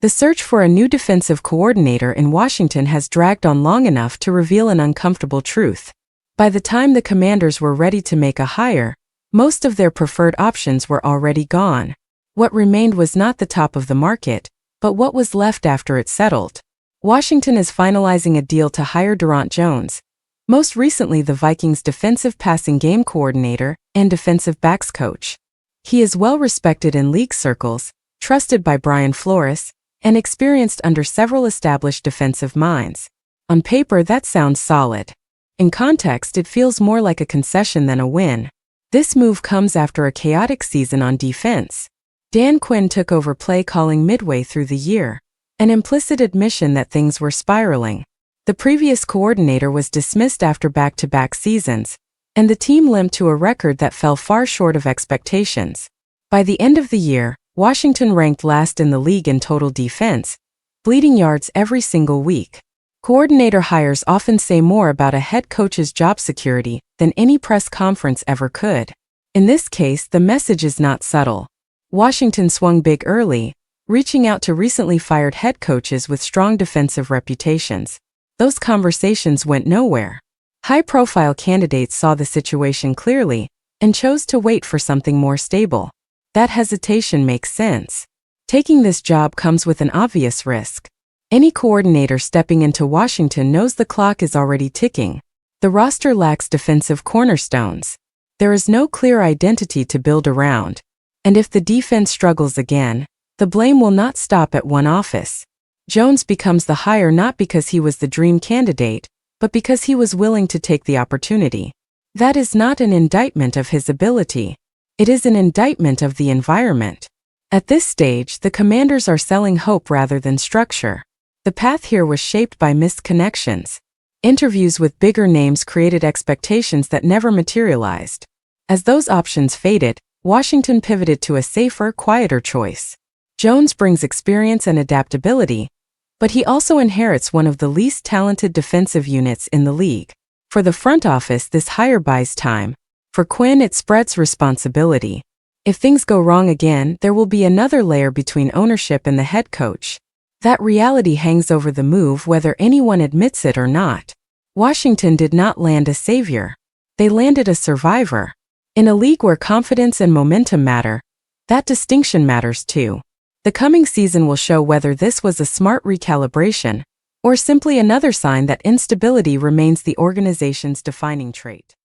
The search for a new defensive coordinator in Washington has dragged on long enough to reveal an uncomfortable truth. By the time the Commanders were ready to make a hire, most of their preferred options were already gone. What remained was not the top of the market, but what was left after it settled. Washington is finalizing a deal to hire Daronte Jones, most recently the Vikings' defensive passing game coordinator and defensive backs coach. He is well respected in league circles, trusted by Brian Flores, and experienced under several established defensive minds. On paper, that sounds solid. In context, it feels more like a concession than a win. This move comes after a chaotic season on defense. Dan Quinn took over play calling midway through the year, an implicit admission that things were spiraling. The previous coordinator was dismissed after back-to-back seasons, and the team limped to a record that fell far short of expectations. By the end of the year, Washington ranked last in the league in total defense, bleeding yards every single week. Coordinator hires often say more about a head coach's job security than any press conference ever could. In this case, the message is not subtle. Washington swung big early, reaching out to recently fired head coaches with strong defensive reputations. Those conversations went nowhere. High-profile candidates saw the situation clearly and chose to wait for something more stable. That hesitation makes sense. Taking this job comes with an obvious risk. Any coordinator stepping into Washington knows the clock is already ticking. The roster lacks defensive cornerstones. There is no clear identity to build around. And if the defense struggles again, the blame will not stop at one office. Jones becomes the hire not because he was the dream candidate, but because he was willing to take the opportunity. That is not an indictment of his ability. It is an indictment of the environment. At this stage, the Commanders are selling hope rather than structure. The path here was shaped by missed connections. Interviews with bigger names created expectations that never materialized. As those options faded, Washington pivoted to a safer, quieter choice. Jones brings experience and adaptability, but he also inherits one of the least talented defensive units in the league. For the front office, this hire buys time. For Quinn, it spreads responsibility. If things go wrong again, there will be another layer between ownership and the head coach. That reality hangs over the move whether anyone admits it or not. Washington did not land a savior. They landed a survivor. In a league where confidence and momentum matter, that distinction matters too. The coming season will show whether this was a smart recalibration, or simply another sign that instability remains the organization's defining trait.